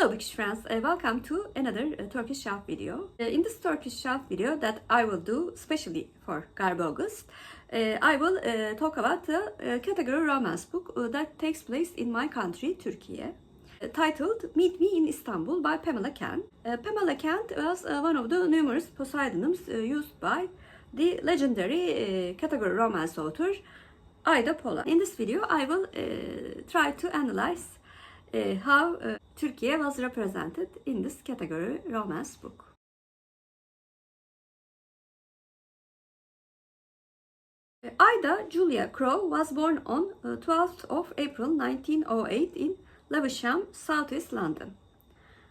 Hello Bookish friends, welcome to another Turkish shelf video. In this Turkish shelf video that I will do specially for Garbaugust, I will talk about the category romance book that takes place in my country, Turkey. Titled Meet Me in Istanbul by Pamela. Pamela was one of the numerous pseudonyms used by the legendary category romance author Pollock. In this video, I will try to analyze how Turkey was represented in this category romance book. Ida Julia Crow was born on 12th of April 1908 in Lewisham, southeast London.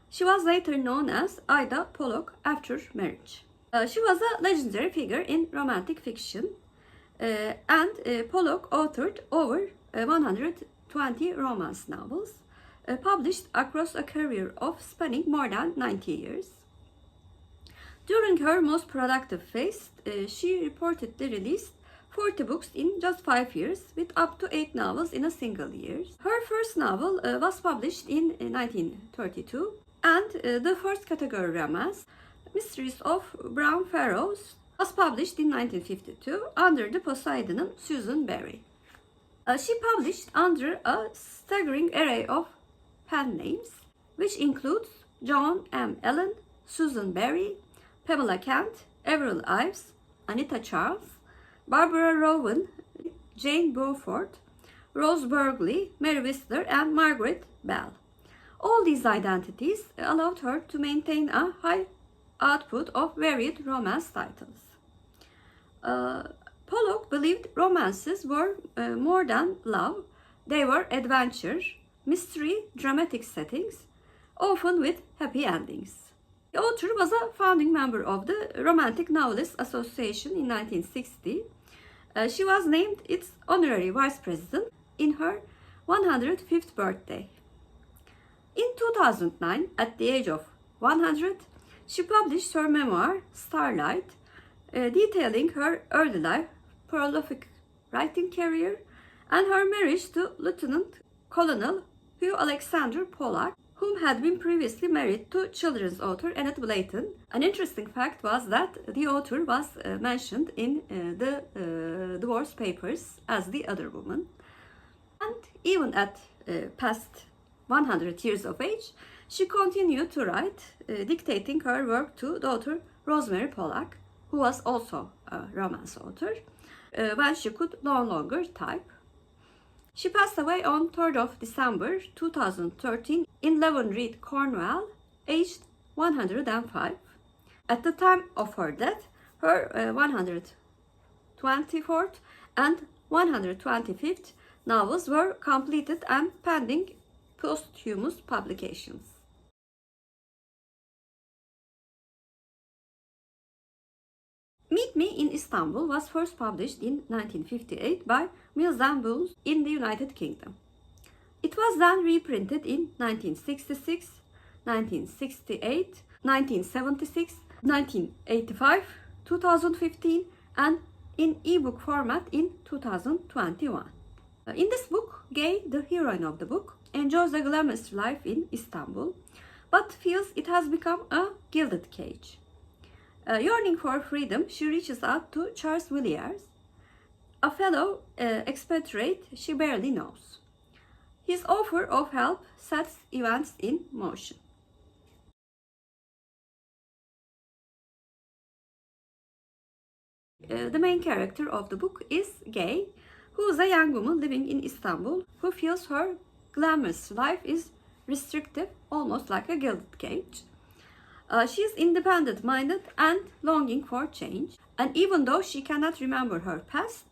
She was later known as Ida Pollock after marriage. She was a legendary figure in romantic fiction, and Pollock authored over 120 romance novels, published across a career of spanning more than 90 years. During her most productive phase, she reportedly released 40 books in just 5 years, with up to 8 novels in a single year. Her first novel was published in 1932, and the first category romance, Mistress of Brown Furrows, was published in 1952 under the pseudonym Susan Barrie. She published under a staggering array of pen names, which includes John M. Allen, Susan Barrie, Pamela Kent, Avril Ives, Anita Charles, Barbara Rowan, Jane Beaufort, Rose Burgley, Mary Whistler, and Margaret Bell. All these identities allowed her to maintain a high output of varied romance titles. Pollock believed romances were more than love. They were adventure, mystery, dramatic settings, often with happy endings. The author was a founding member of the Romantic Novelists Association in 1960. She was named its honorary vice president in her 105th birthday. In 2009, at the age of 100, she published her memoir, Starlight, detailing her early life, prolific writing career, and her marriage to Lieutenant Colonel Hugh Alexander Pollock, whom had been previously married to children's author Annette Blayton. An interesting fact was that the author was mentioned in the divorce papers as the other woman. And even at past 100 years of age, she continued to write, dictating her work to daughter Rosemary Pollock, who was also a romance author, when she could no longer type. She passed away on 3rd of December 2013 in Leavenworth, Cornwall, aged 105. At the time of her death, her 124th and 125th novels were completed and pending posthumous publications. Meet Me in Istanbul was first published in 1958 by Mills and Boons in the United Kingdom. It was then reprinted in 1966, 1968, 1976, 1985, 2015, and in ebook format in 2021. In this book, Gay, the heroine of the book, enjoys a glamorous life in Istanbul, but feels it has become a gilded cage. Yearning for freedom, she reaches out to Charles Villiers, a fellow expatriate she barely knows. His offer of help sets events in motion. The main character of the book is Gay, who is a young woman living in Istanbul who feels her glamorous life is restrictive, almost like a gilded cage. She is independent-minded and longing for change. And even though she cannot remember her past,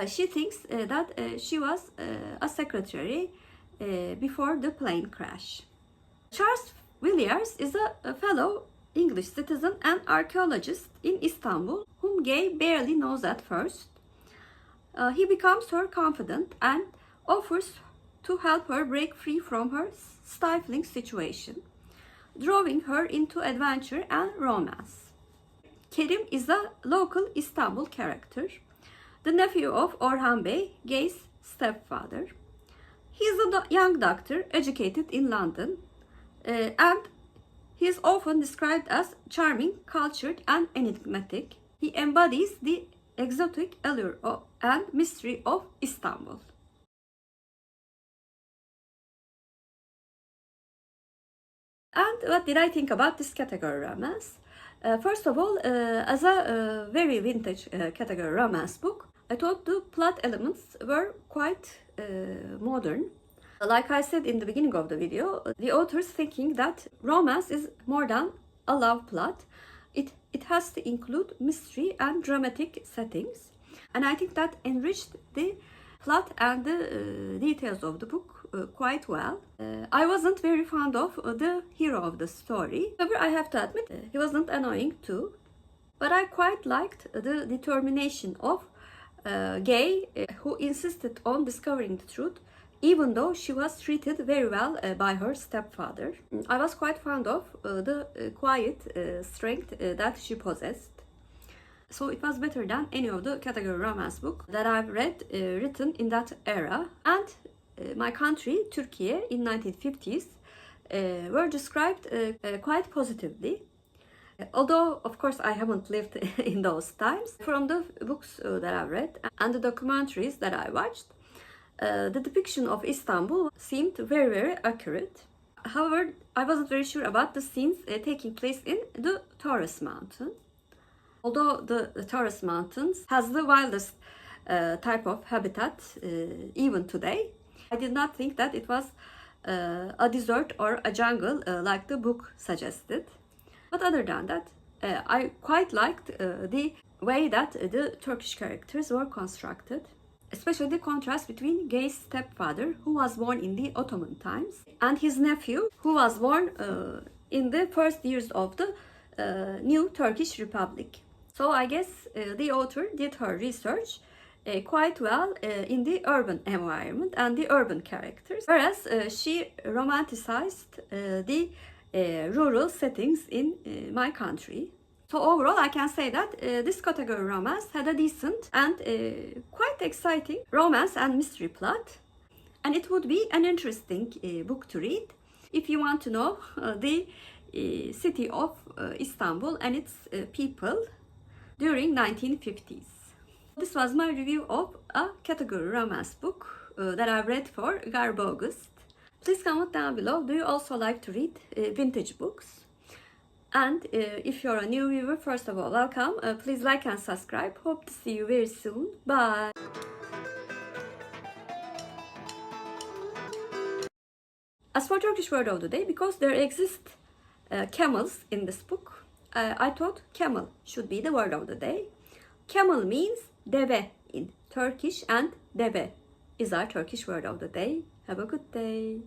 she thinks that she was a secretary before the plane crash. Charles Villiers is a fellow English citizen and archaeologist in Istanbul, whom Gay barely knows at first. He becomes her confidant and offers to help her break free from her stifling situation, drawing her into adventure and romance. Kerim is a local Istanbul character, the nephew of Orhan Bey, Gay's stepfather. He is a young doctor educated in London and he is often described as charming, cultured, and enigmatic. He embodies the exotic allure and mystery of Istanbul. And what did I think about this category romance? First of all, as a very vintage category romance book, I thought the plot elements were quite modern. Like I said in the beginning of the video, the author's thinking that romance is more than a love plot. It has to include mystery and dramatic settings. And I think that enriched the plot and the details of the book quite well. I wasn't very fond of the hero of the story. However, I have to admit, he wasn't annoying too. But I quite liked the determination of Gay, who insisted on discovering the truth, even though she was treated very well by her stepfather. I was quite fond of the quiet strength that she possessed. So it was better than any of the category romance book that I've read written in that era. And my country, Turkey, in 1950s were described quite positively. Although, of course, I haven't lived in those times. From the books that I've read and the documentaries that I watched, the depiction of Istanbul seemed very, very accurate. However, I wasn't very sure about the scenes taking place in the Taurus Mountain. Although the Taurus Mountains has the wildest type of habitat even today, I did not think that it was a desert or a jungle like the book suggested. But other than that, I quite liked the way that the Turkish characters were constructed. Especially the contrast between Gay's stepfather, who was born in the Ottoman times, and his nephew, who was born in the first years of the new Turkish Republic. So I guess the author did her research quite well in the urban environment and the urban characters, whereas she romanticized the rural settings in my country. So overall, I can say that this category romance had a decent and quite exciting romance and mystery plot. And it would be an interesting book to read if you want to know the city of Istanbul and its people during 1950s. This was my review of a category romance book that I read for Garbaugust. Please comment down below, do you also like to read vintage books? And if you're a new viewer, first of all, welcome. Please like and subscribe. Hope to see you very soon. Bye. As for Turkish word of the day, because there exist camels in this book, I thought camel should be the word of the day. Camel means deve in Turkish, and deve is our Turkish word of the day. Have a good day.